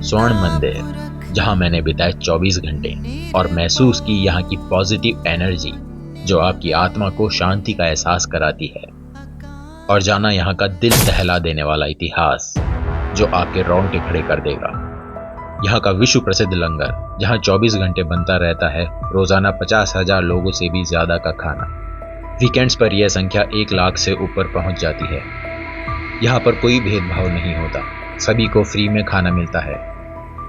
स्वर्ण मंदिर, जहां मैंने बिताए 24 घंटे और महसूस की यहाँ की पॉजिटिव एनर्जी जो आपकी आत्मा को शांति का एहसास कराती है, और जाना यहाँ का दिल दहला देने वाला इतिहास जो आपके रोंगटे खड़े कर देगा। यहाँ का विश्व प्रसिद्ध लंगर जहाँ 24 घंटे बनता रहता है रोजाना 50,000 लोगों से भी ज्यादा का खाना। वीकेंड्स पर यह संख्या 1 लाख से ऊपर पहुंच जाती है। यहाँ पर कोई भेदभाव नहीं होता, सभी को फ्री में खाना मिलता है,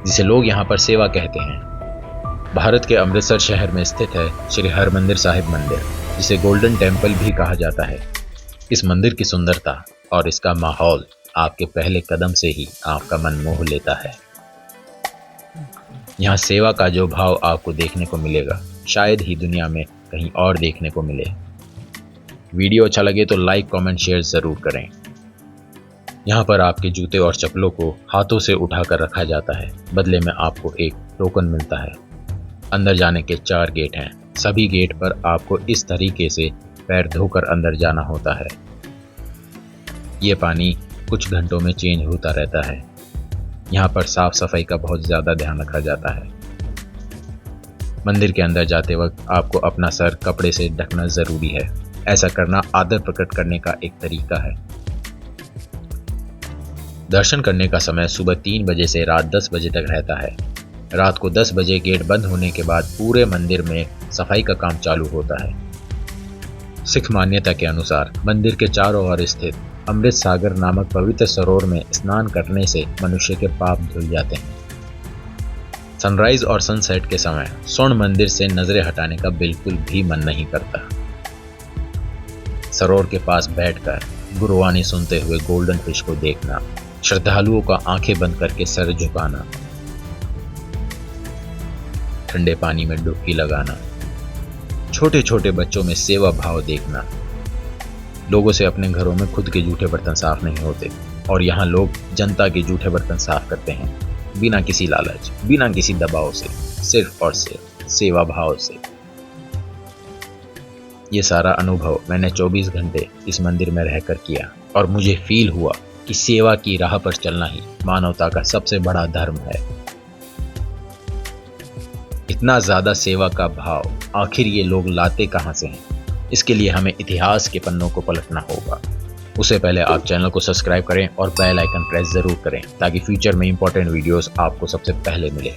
जिसे लोग यहाँ पर सेवा कहते हैं। भारत के अमृतसर शहर में स्थित है श्री हरमंदिर साहिब मंदिर, जिसे गोल्डन टेम्पल भी कहा जाता है। इस मंदिर की सुंदरता और इसका माहौल आपके पहले कदम से ही आपका मन मोह लेता है। यहाँ सेवा का जो भाव आपको देखने को मिलेगा, शायद ही दुनिया में कहीं और देखने को मिले। वीडियो अच्छा लगे तो लाइक, कमेंट, शेयर जरूर करें। यहाँ पर आपके जूते और चप्पलों को हाथों से उठाकर रखा जाता है, बदले में आपको एक टोकन मिलता है। अंदर जाने के 4 गेट हैं। सभी गेट पर आपको इस तरीके से पैर धोकर अंदर जाना होता है। ये पानी कुछ घंटों में चेंज होता रहता है। यहाँ पर साफ सफाई का बहुत ज्यादा ध्यान रखा जाता है। मंदिर के अंदर जाते वक्त आपको अपना सर कपड़े से ढकना जरूरी है। ऐसा करना आदर प्रकट करने का एक तरीका है। दर्शन करने का समय सुबह 3 बजे से रात 10 बजे तक रहता है। रात को 10 बजे गेट बंद होने के बाद पूरे मंदिर में सफाई का काम चालू होता है। सिख मान्यता के अनुसार मंदिर के चारों ओर स्थित अमृत सागर नामक पवित्र सरोवर में स्नान करने से मनुष्य के पाप धुल जाते हैं। सनराइज और सनसेट के समय स्वर्ण मंदिर से नजरें हटाने का बिल्कुल भी मन नहीं करता। सरोवर के पास बैठकर गुरुवाणी सुनते हुए गोल्डन फिश को देखना, श्रद्धालुओं का आंखें बंद करके सर झुकाना, ठंडे पानी में डुबकी लगाना, छोटे छोटे बच्चों में सेवा भाव देखना। लोगों से अपने घरों में खुद के जूठे बर्तन साफ नहीं होते, और यहाँ लोग जनता के जूठे बर्तन साफ करते हैं, बिना किसी लालच, बिना किसी दबाव से, सिर्फ और सिर्फ सेवा भाव से। ये सारा अनुभव मैंने 24 घंटे इस मंदिर में रहकर किया, और मुझे फील हुआ कि सेवा की राह पर चलना ही मानवता का सबसे बड़ा धर्म है। इतना ज्यादा सेवा का भाव आखिर ये लोग लाते कहां से हैं? इसके लिए हमें इतिहास के पन्नों को पलटना होगा। उससे पहले आप चैनल को सब्सक्राइब करें और बेल आइकन प्रेस जरूर करें, ताकि फ्यूचर में इंपॉर्टेंट वीडियोस आपको सबसे पहले मिले।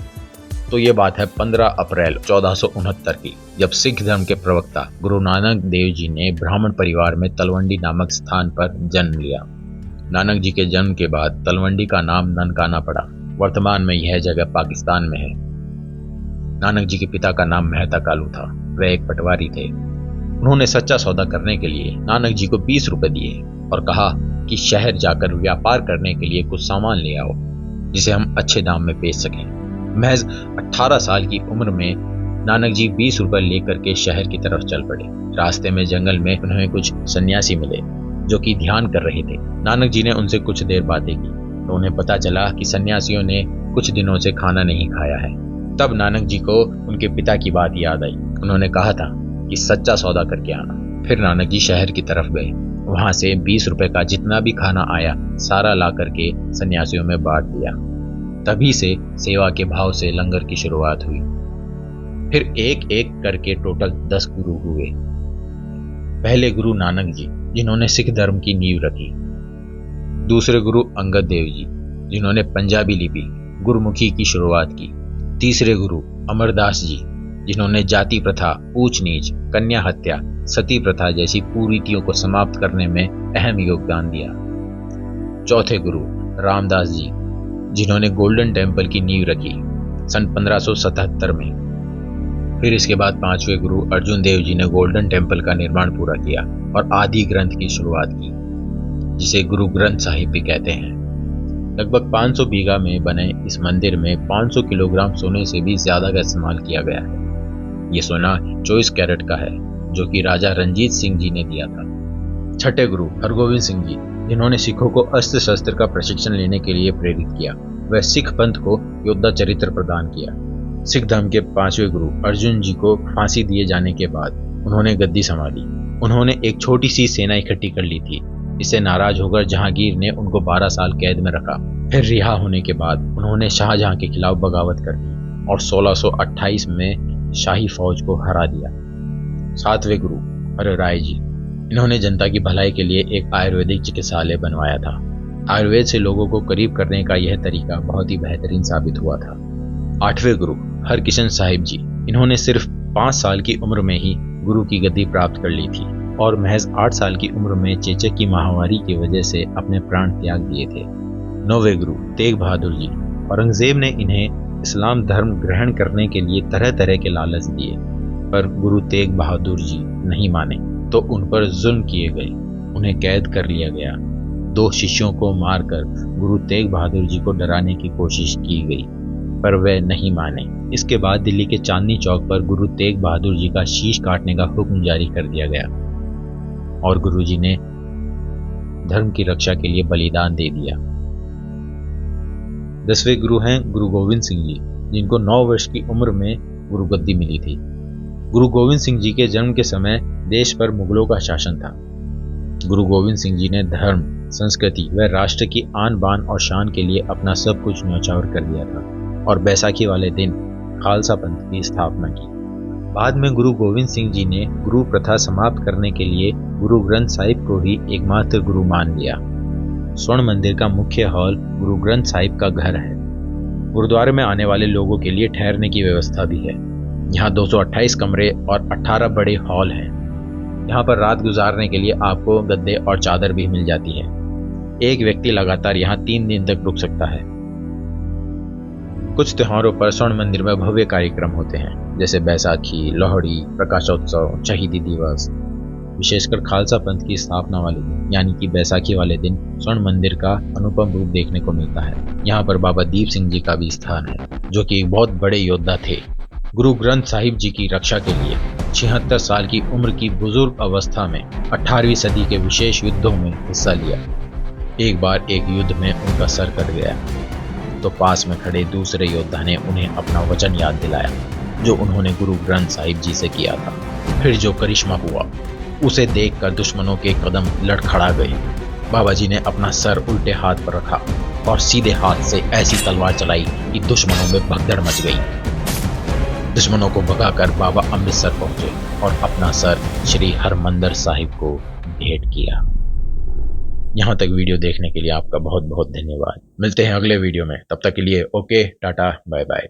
तो ये बात है 15 अप्रैल 1469 की, जब सिख धर्म के प्रवक्ता गुरु नानक देव जी ने ब्राह्मण परिवार में तलवंडी नामक स्थान पर जन्म लिया। नानक जी के जन्म के बाद तलवंडी का नाम ननकाना पड़ा। वर्तमान में यह जगह पाकिस्तान में है। नानक जी के पिता का नाम मेहता कालू था। वे एक पटवारी थे। उन्होंने सच्चा सौदा करने के लिए नानक जी को 20 रुपए दिए और कहा कि शहर जाकर व्यापार करने के लिए कुछ सामान ले आओ, जिसे हम अच्छे दाम में बेच सकें। महज 18 साल की उम्र में नानक जी 20 रुपए लेकर के शहर की तरफ चल पड़े। रास्ते में जंगल में उन्हें कुछ सन्यासी मिले जो कि ध्यान कर रहे थे। नानक जी ने उनसे कुछ देर बातें की तो उन्हें पता चला कि सन्यासियों ने कुछ दिनों से खाना नहीं खाया है। तब नानक जी को उनके पिता की बात याद आई। उन्होंने कहा था कि सच्चा सौदा करके आना। फिर नानक जी शहर की तरफ गए। वहां से 20 रुपए का जितना भी खाना आया सारा ला करके सन्यासियों में बांट दिया। तभी से सेवा के भाव से लंगर की शुरुआत हुई। फिर एक एक करके टोटल 10 गुरु हुए। पहले गुरु नानक जी, जिन्होंने सिख धर्म की नींव रखी। दूसरे गुरु अंगद देव जी, जिन्होंने पंजाबी लिपि गुरमुखी की शुरुआत की। तीसरे गुरु अमरदास जी, जिन्होंने जाति प्रथा, ऊंच नीच, कन्या हत्या, सती प्रथा जैसी कुरीतियों को समाप्त करने में अहम योगदान दिया। चौथे गुरु रामदास जी, जिन्होंने गोल्डन टेम्पल की नींव रखी सन 1577 में। फिर इसके बाद 5वें गुरु अर्जुन देव जी ने गोल्डन टेम्पल का निर्माण पूरा किया और आदि ग्रंथ की शुरुआत की, जिसे गुरु ग्रंथ साहिब भी कहते हैं। लगभग 500 बीघा में बने इस मंदिर में 500 किलोग्राम सोने से भी ज्यादा का इस्तेमाल किया गया है। ये सोना 24 कैरेट का है, जो कि राजा रंजीत सिंह जी ने दिया था। छठे गुरु हरगोविंद सिंह जी, जिन्होंने सिखों को अस्त्र शस्त्र का प्रशिक्षण लेने के लिए प्रेरित किया। वह सिख पंथ को योद्धा चरित्र प्रदान किया। सिख धर्म के 5वें गुरु अर्जुन जी को फांसी दिए जाने के बाद उन्होंने गद्दी संभाली। उन्होंने एक छोटी सी सेना इकट्ठी कर ली थी इससे नाराज होकर जहांगीर ने उनको 12 साल कैद में रखा। फिर रिहा होने के बाद उन्होंने शाहजहां के खिलाफ बगावत कर दी और 1628 में शाही फौज को हरा दिया। 7वें गुरु हर राय जी, इन्होंने जनता की भलाई के लिए एक आयुर्वेदिक चिकित्सालय बनवाया था। आयुर्वेद से लोगों को करीब करने का यह तरीका बहुत ही बेहतरीन साबित हुआ था। 8वें गुरु हरकिशन साहिब जी, इन्होंने सिर्फ 5 साल की उम्र में ही गुरु की गद्दी प्राप्त कर ली थी और महज 8 साल की उम्र में चेचक की महामारी की वजह से अपने प्राण त्याग दिए थे। 9वें गुरु तेग बहादुर जी, औरंगजेब ने इन्हें इस्लाम धर्म ग्रहण करने के लिए तरह तरह के लालच दिए, पर गुरु तेग बहादुर जी नहीं माने तो उन पर जुल्म किए गए, उन्हें कैद कर लिया गया। 2 शिष्यों को मारकर गुरु तेग बहादुर जी को डराने की कोशिश की गई, पर वे नहीं माने। इसके बाद दिल्ली के चांदनी चौक पर गुरु तेग बहादुर जी का शीश काटने का हुक्म जारी कर दिया गया और गुरु जी ने धर्म की रक्षा के लिए बलिदान दे दिया। 10वें गुरु हैं गुरु गोविंद सिंह जी, जिनको 9 वर्ष की उम्र में गुरु गद्दी मिली थी। गुरु गोविंद सिंह जी के जन्म के समय देश पर मुगलों का शासन था। गुरु गोविंद सिंह जी ने धर्म, संस्कृति व राष्ट्र की आन बान और शान के लिए अपना सब कुछ न्यौछावर कर दिया था और बैसाखी वाले दिन खालसा पंथ की स्थापना की। बाद में गुरु गोविंद सिंह जी ने गुरु प्रथा समाप्त करने के लिए गुरु ग्रंथ साहिब को ही एकमात्र गुरु मान लिया। स्वर्ण मंदिर का मुख्य हॉल गुरु ग्रंथ साहिब का घर है। गुरुद्वारे में आने वाले लोगों के लिए ठहरने की व्यवस्था भी है। यहाँ 228 कमरे और 18 बड़े हॉल हैं। यहाँ पर रात गुजारने के लिए आपको गद्दे और चादर भी मिल जाती है। एक व्यक्ति लगातार यहाँ 3 दिन तक रुक सकता है। कुछ त्योहारों पर स्वर्ण मंदिर में भव्य कार्यक्रम होते हैं, जैसे बैसाखी, लोहड़ी, प्रकाशोत्सव, शहीदी दिवस। विशेषकर खालसा पंथ की स्थापना वाले दिन यानी कि बैसाखी वाले दिन स्वर्ण मंदिर का अनुपम रूप देखने को मिलता है। यहाँ पर बाबा दीप सिंह जी का भी स्थान है, जो कि एक बहुत बड़े योद्धा थे। गुरु ग्रंथ साहिब जी की रक्षा के लिए 76 साल की उम्र की बुजुर्ग अवस्था में 18वीं सदी के विशेष युद्धों में हिस्सा लिया। एक बार एक युद्ध में उनका सर कट गया तो पास में खड़े दूसरे योद्धा ने उन्हें अपना वचन याद दिलाया, जो उन्होंने गुरु ग्रंथ साहिब जी से किया था। फिर जो करिश्मा हुआ उसे देखकर दुश्मनों के कदम लड़खड़ा गए। बाबा जी ने अपना सर उल्टे हाथ पर रखा और सीधे हाथ से ऐसी तलवार चलाई कि दुश्मनों में भगदड़ मच गई। दुश्मनों को भगाकर बाबा अमृतसर पहुंचे और अपना सर श्री हरमंदिर साहिब को भेंट किया। यहाँ तक वीडियो देखने के लिए आपका बहुत बहुत धन्यवाद। मिलते हैं अगले वीडियो में, तब तक के लिए ओके, टाटा, बाय बाय।